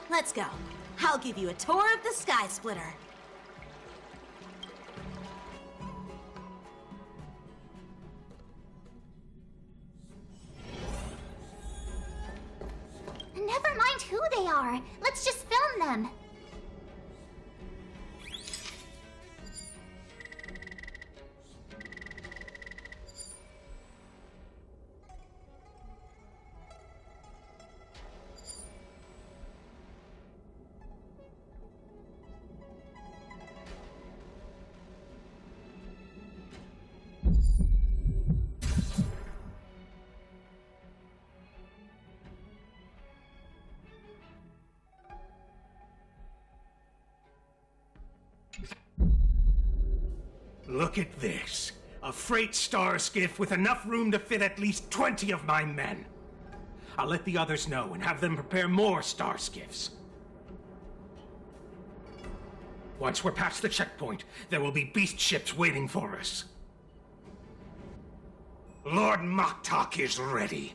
let's go. I'll give you a tour of the Sky Splitter. Never mind who they are. Let's just film them. Look at this. A freight star skiff with enough room to fit at least 20 of my men. I'll let the others know and have them prepare more star skiffs. Once we're past the checkpoint, there will be beast ships waiting for us. Lord Moktok is ready.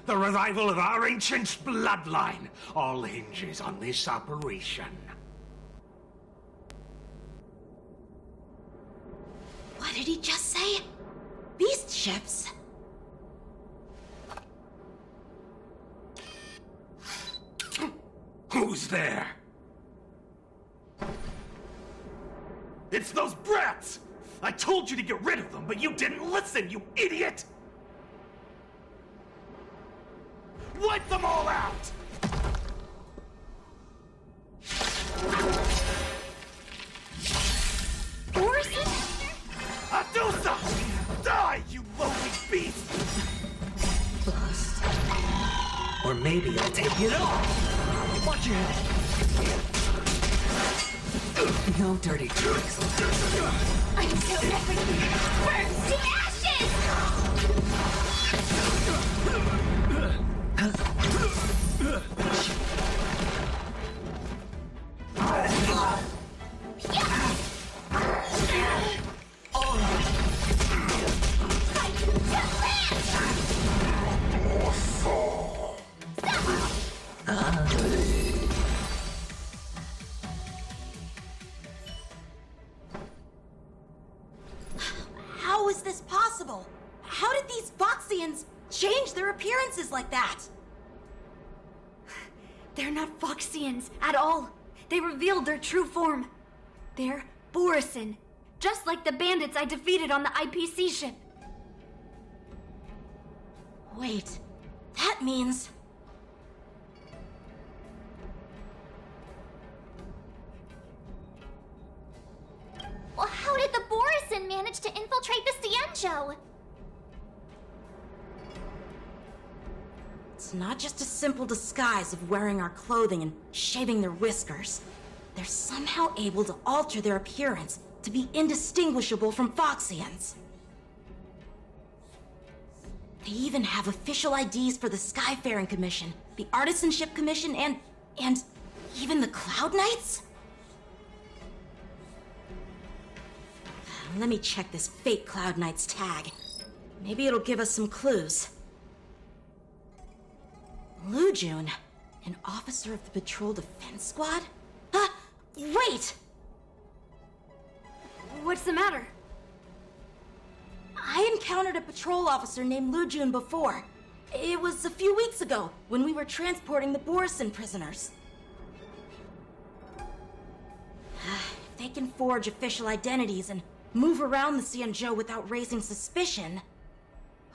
The revival of our ancient bloodline all hinges on this operation. What did he just say? Beast ships? Who's there? It's those brats! I told you to get rid of them, but you didn't listen, you idiot! Wipe them all out! Adusa! Die, you lowly beast! Bust. Or maybe I'll take it off! Watch your head! No dirty tricks. Until everything burns to ashes! How is this possible? How did these Foxians change their appearances like that? They're not Foxians at all. They revealed their true form. They're Borisin, just like the bandits I defeated on the IPC ship. Wait, that means... Well, how did the Borisin manage to infiltrate the Xianzhou? It's not just a simple disguise of wearing our clothing and shaving their whiskers. They're somehow able to alter their appearance to be indistinguishable from Foxians. They even have official IDs for the Skyfaring Commission, the Artisanship Commission, and even the Cloud Knights? Let me check this fake Cloud Knight's tag. Maybe it'll give us some clues. Lujun, an officer of the Patrol Defense Squad? Wait! What's the matter? I encountered a patrol officer named Lujun before. It was a few weeks ago, when we were transporting the Borisin prisoners. If they can forge official identities and move around the Xianzhou without raising suspicion...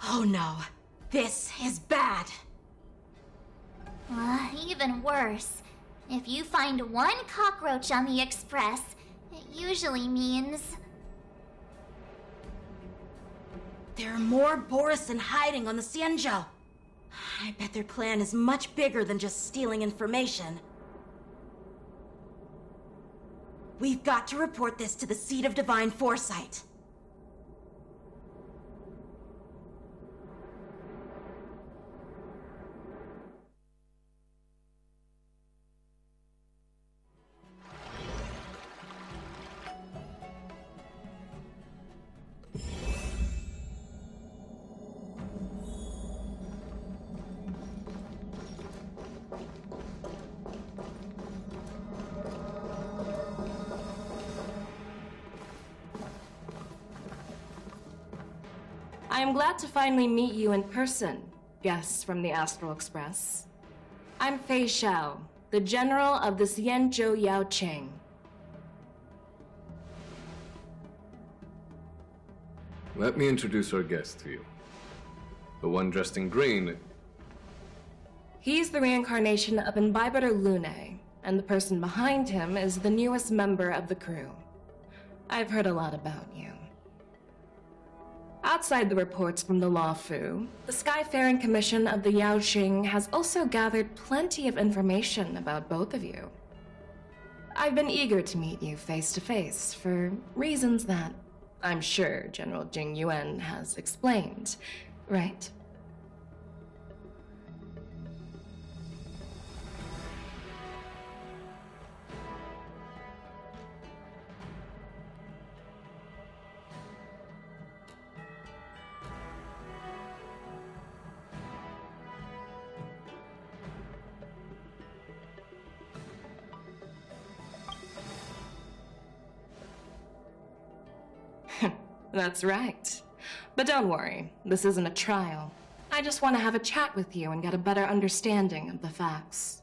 Oh no, this is bad. Even worse. If you find one cockroach on the Express, it usually means... There are more Borisin hiding on the Xianzhou. I bet their plan is much bigger than just stealing information. We've got to report this to the Seat of Divine Foresight. I am glad to finally meet you in person, guests from the Astral Express. I'm Fei Xiao, the General of the Xianzhou Yao Cheng. Let me introduce our guest to you. The one dressed in green. He's the reincarnation of Imbibitor Lune, and the person behind him is the newest member of the crew. I've heard a lot about you. Outside the reports from the Law Fu, the Skyfaring Commission of the Yaoqing has also gathered plenty of information about both of you. I've been eager to meet you face to face for reasons that I'm sure General Jing Yuan has explained, right? That's right. But don't worry, this isn't a trial. I just want to have a chat with you and get a better understanding of the facts.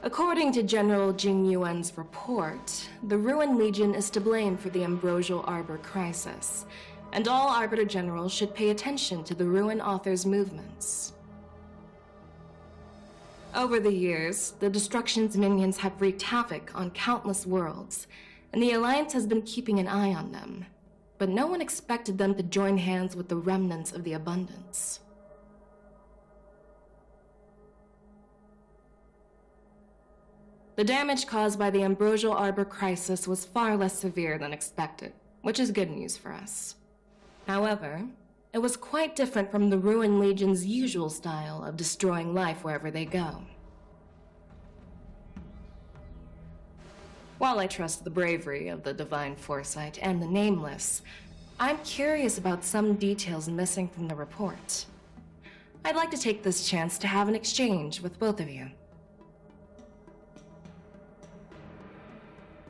According to General Jing Yuan's report, the Ruin Legion is to blame for the Ambrosial Arbor crisis, and all Arbiter Generals should pay attention to the Ruin Author's movements. Over the years, the Destruction's minions have wreaked havoc on countless worlds, and the Alliance has been keeping an eye on them, but no one expected them to join hands with the remnants of the Abundance. The damage caused by the Ambrosial Arbor crisis was far less severe than expected, which is good news for us. However, it was quite different from the Ruin Legion's usual style of destroying life wherever they go. While I trust the bravery of the Divine Foresight and the Nameless, I'm curious about some details missing from the report. I'd like to take this chance to have an exchange with both of you.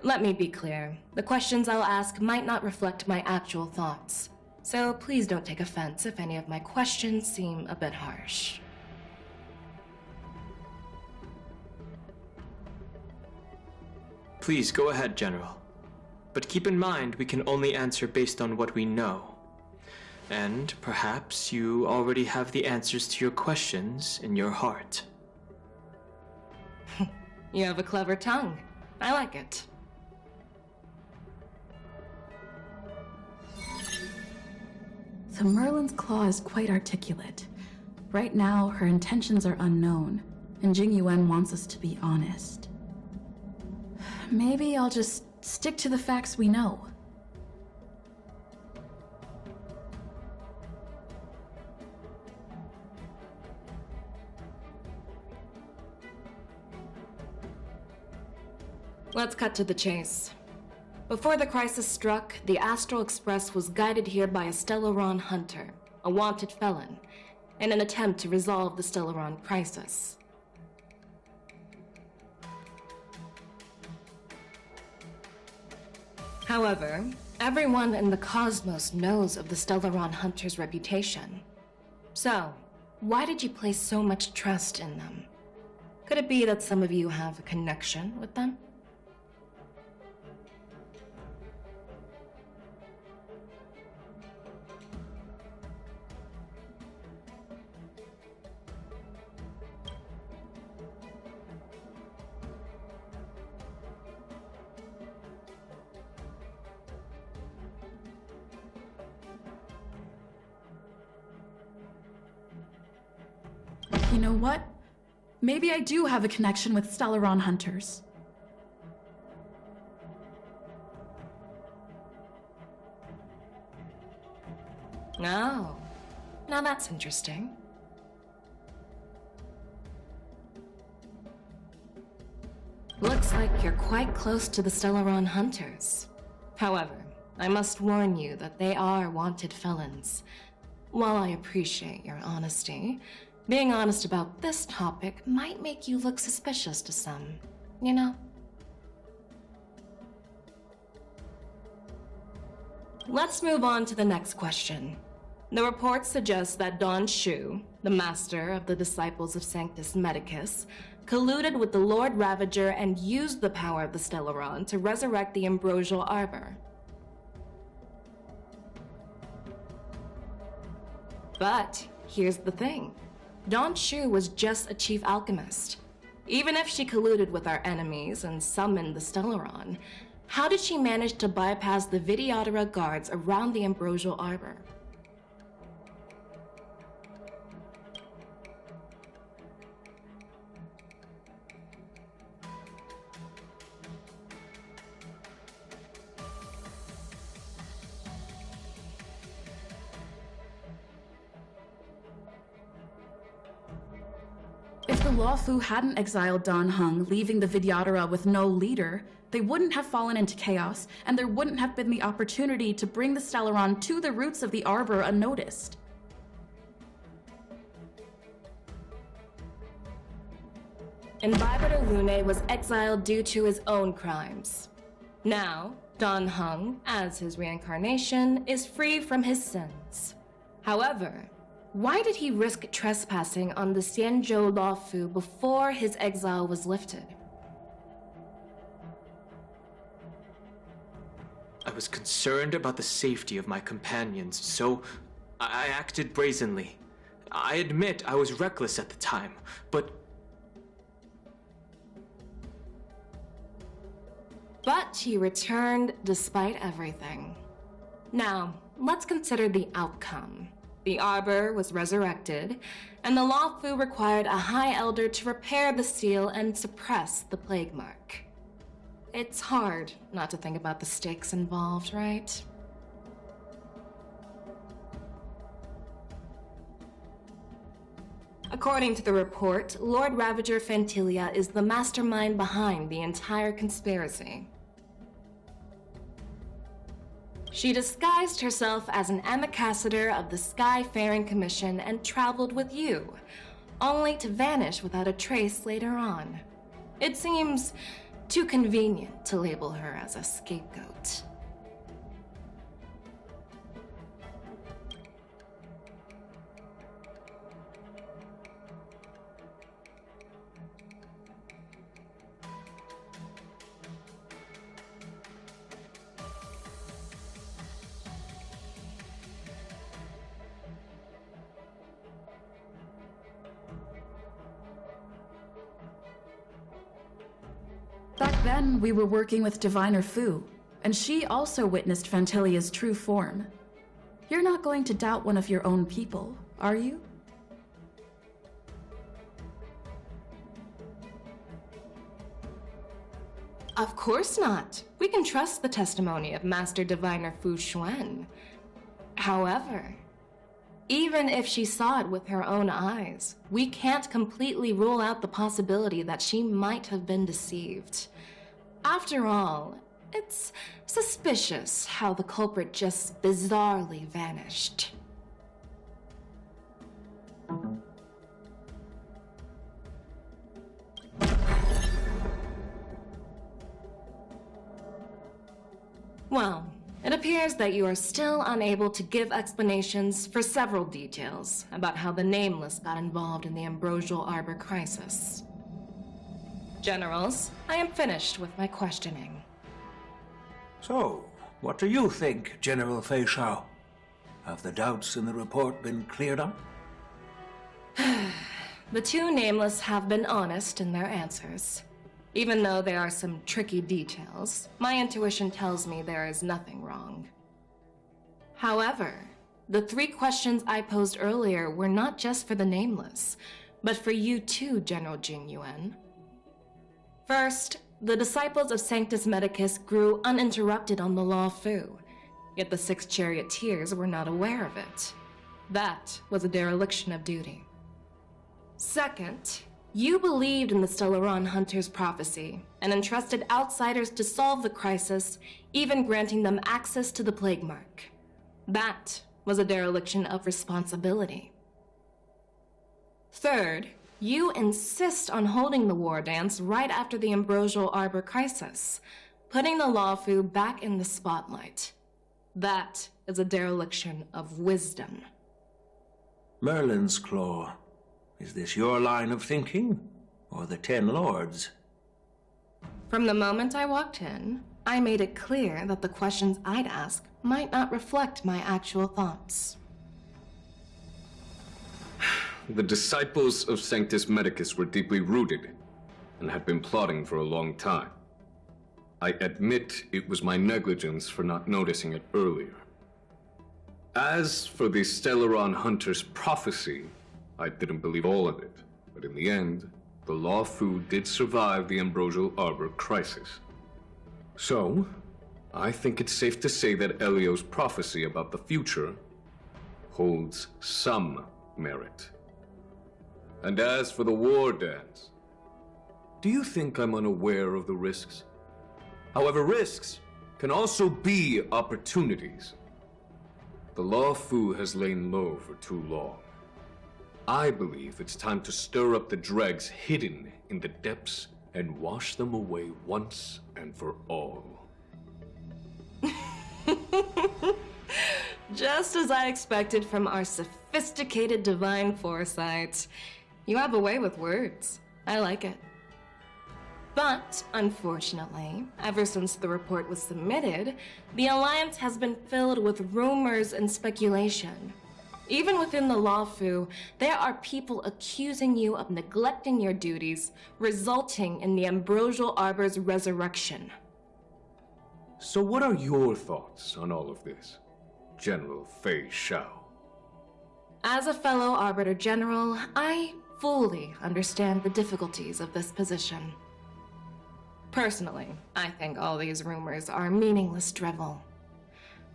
Let me be clear, the questions I'll ask might not reflect my actual thoughts, so please don't take offense if any of my questions seem a bit harsh. Please go ahead, General. But keep in mind we can only answer based on what we know. And perhaps you already have the answers to your questions in your heart. You have a clever tongue. I like it. So Merlin's claw is quite articulate. Right now, her intentions are unknown, and Jing Yuan wants us to be honest. Maybe I'll just stick to the facts we know. Let's cut to the chase. Before the crisis struck, the Astral Express was guided here by a Stellaron hunter, a wanted felon, in an attempt to resolve the Stellaron crisis. However, everyone in the cosmos knows of the Stellaron hunter's reputation. So, why did you place so much trust in them? Could it be that some of you have a connection with them? You know what? Maybe I do have a connection with Stellaron hunters. Oh, now that's interesting. Looks like you're quite close to the Stellaron hunters. However, I must warn you that they are wanted felons. While I appreciate your honesty, being honest about this topic might make you look suspicious to some, you know? let's move on to the next question. The report suggests that Don Shu, the master of the disciples of Sanctus Medicus, colluded with the Lord Ravager and used the power of the Stellaron to resurrect the ambrosial arbor. But here's the thing. Don Shu was just a chief alchemist. Even if she colluded with our enemies and summoned the Stellaron, how did she manage to bypass the Videodara guards around the ambrosial arbor? If the Luofu hadn't exiled Dan Heng, leaving the Vidyadhara with no leader, they wouldn't have fallen into chaos, and there wouldn't have been the opportunity to bring the Stellaron to the roots of the Arbor unnoticed. Imbibitor Lune was exiled due to his own crimes. Now, Dan Heng, as his reincarnation, is free from his sins. However, why did he risk trespassing on the Xianzhou Luofu before his exile was lifted? I was concerned about the safety of my companions, so I acted brazenly. I admit I was reckless at the time, but he returned despite everything. Now, let's consider the outcome. The Arbor was resurrected, and the Luofu required a High Elder to repair the seal and suppress the plague mark. It's hard not to think about the stakes involved, right? According to the report, Lord Ravager Fantilia is the mastermind behind the entire conspiracy. She disguised herself as an ambassador of the Sky-faring Commission and traveled with you, only to vanish without a trace later on. It seems too convenient to label her as a scapegoat. Back then, we were working with Diviner Fu, and she also witnessed Fantilia's true form. You're not going to doubt one of your own people, are you? Of course not. We can trust the testimony of Master Diviner Fu Xuan. However, even if she saw it with her own eyes, we can't completely rule out the possibility that she might have been deceived. After all, it's suspicious how the culprit just bizarrely vanished. Well, it appears that you are still unable to give explanations for several details about how the Nameless got involved in the Ambrosial Arbor crisis. Generals, I am finished with my questioning. So, what do you think, General Fei Shao? Have the doubts in the report been cleared up? The two Nameless have been honest in their answers. Even though there are some tricky details, my intuition tells me there is nothing wrong. However, the 3 questions I posed earlier were not just for the Nameless, but for you too, General Jing Yuan. First, the disciples of Sanctus Medicus grew uninterrupted on the Luofu, yet the 6 charioteers were not aware of it. That was a dereliction of duty. Second, you believed in the Stellaron Hunter's prophecy and entrusted outsiders to solve the crisis, even granting them access to the plague mark. That was a dereliction of responsibility. Third, you insist on holding the war dance right after the Ambrosial Arbor crisis, putting the Luofu back in the spotlight. That is a dereliction of wisdom. Merlin's Claw. Is this your line of thinking, or the Ten Lords? From the moment I walked in, I made it clear that the questions I'd ask might not reflect my actual thoughts. The disciples of Sanctus Medicus were deeply rooted and had been plotting for a long time. I admit it was my negligence for not noticing it earlier. As for the Stellaron Hunter's prophecy, I didn't believe all of it, but in the end, the Law Fu did survive the Ambrosial Arbor crisis. So, I think it's safe to say that Elio's prophecy about the future holds some merit. And as for the war dance, do you think I'm unaware of the risks? However, risks can also be opportunities. The Law Fu has lain low for too long. I believe it's time to stir up the dregs hidden in the depths and wash them away once and for all. Just as I expected from our sophisticated divine foresight. You have a way with words. I like it. But, unfortunately, ever since the report was submitted, the Alliance has been filled with rumors and speculation. Even within the Law Fu, there are people accusing you of neglecting your duties, resulting in the Ambrosial Arbor's resurrection. So what are your thoughts on all of this, General Fei Shao? As a fellow Arbiter General, I fully understand the difficulties of this position. Personally, I think all these rumors are meaningless drivel.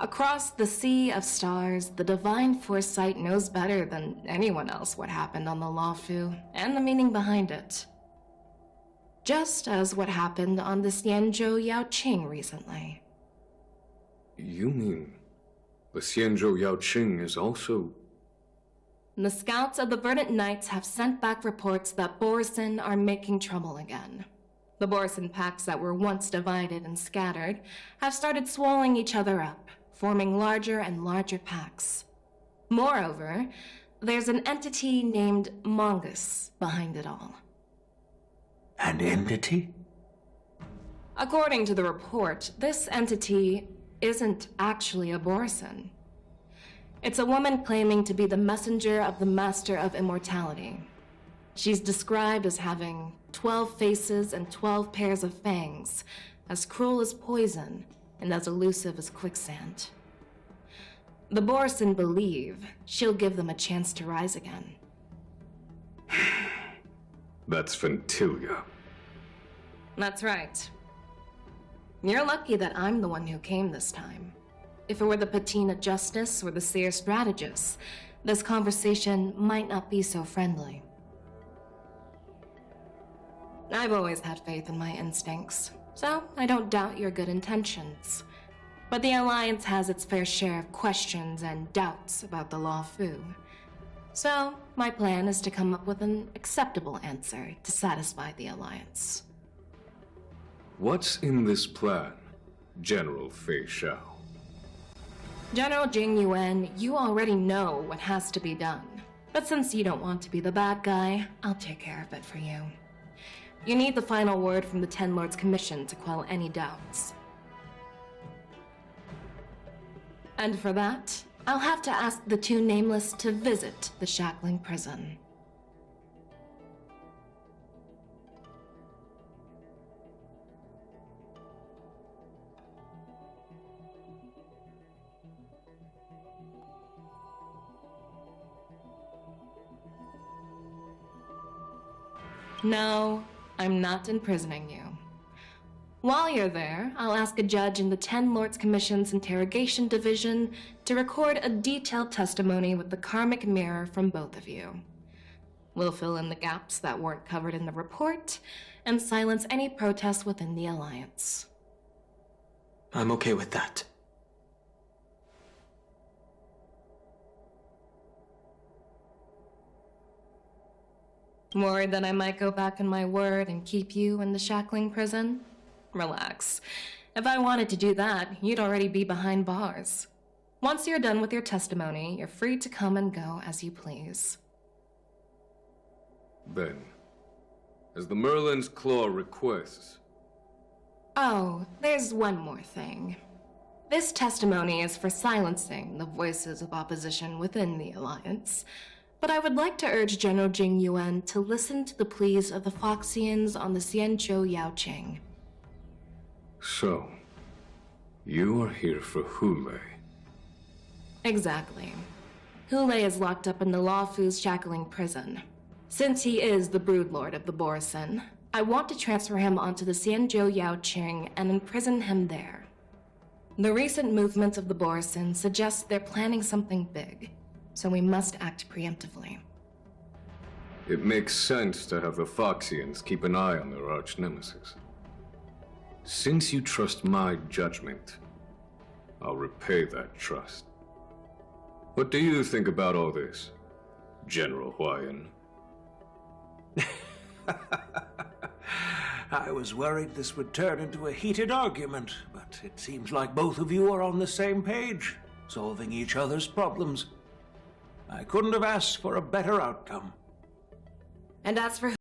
Across the sea of stars, the divine foresight knows better than anyone else what happened on the Law Fu and the meaning behind it. Just as what happened on the Xianzhou Yaoqing recently. You mean the Xianzhou Yaoqing is also... The scouts of the Verdant Knights have sent back reports that Borisin are making trouble again. The Borisin packs that were once divided and scattered have started swallowing each other up, forming larger and larger packs. Moreover, there's an entity named Mongus behind it all. An entity? According to the report, this entity isn't actually a Borisin. It's a woman claiming to be the messenger of the Master of Immortality. She's described as having 12 faces and 12 pairs of fangs, as cruel as poison and as elusive as quicksand. The Borisin believe she'll give them a chance to rise again. That's Ventilia. That's right. You're lucky that I'm the one who came this time. If it were the Patina Justice or the Seer Strategist, this conversation might not be so friendly. I've always had faith in my instincts, so I don't doubt your good intentions. But the Alliance has its fair share of questions and doubts about the Law Fu. So, my plan is to come up with an acceptable answer to satisfy the Alliance. What's in this plan, General Fei Shao? General Jing Yuan, you already know what has to be done. But since you don't want to be the bad guy, I'll take care of it for you. You need the final word from the Ten Lords Commission to quell any doubts. And for that, I'll have to ask the two Nameless to visit the Shackling Prison. No, I'm not imprisoning you. While you're there, I'll ask a judge in the Ten Lords Commission's Interrogation Division to record a detailed testimony with the karmic mirror from both of you. We'll fill in the gaps that weren't covered in the report and silence any protests within the Alliance. I'm okay with that. Worried that I might go back on my word and keep you in the Shackling Prison? Relax. If I wanted to do that, you'd already be behind bars. Once you're done with your testimony, you're free to come and go as you please. Then, as the Merlin's Claw requests... Oh, there's one more thing. This testimony is for silencing the voices of opposition within the Alliance, but I would like to urge General Jing Yuan to listen to the pleas of the Foxians on the Xianzhou Yaoqing. So, you are here for Hule. Exactly. Hule is locked up in the Luofu's shackling prison. Since he is the broodlord of the Borsen, I want to transfer him onto the Xianzhou Yaoqing and imprison him there. The recent movements of the Borsen suggest they're planning something big, so we must act preemptively. It makes sense to have the Foxians keep an eye on their arch-nemesis. Since you trust my judgment, I'll repay that trust. What do you think about all this, General Huayan? I was worried this would turn into a heated argument, but it seems like both of you are on the same page, solving each other's problems. I couldn't have asked for a better outcome. And as for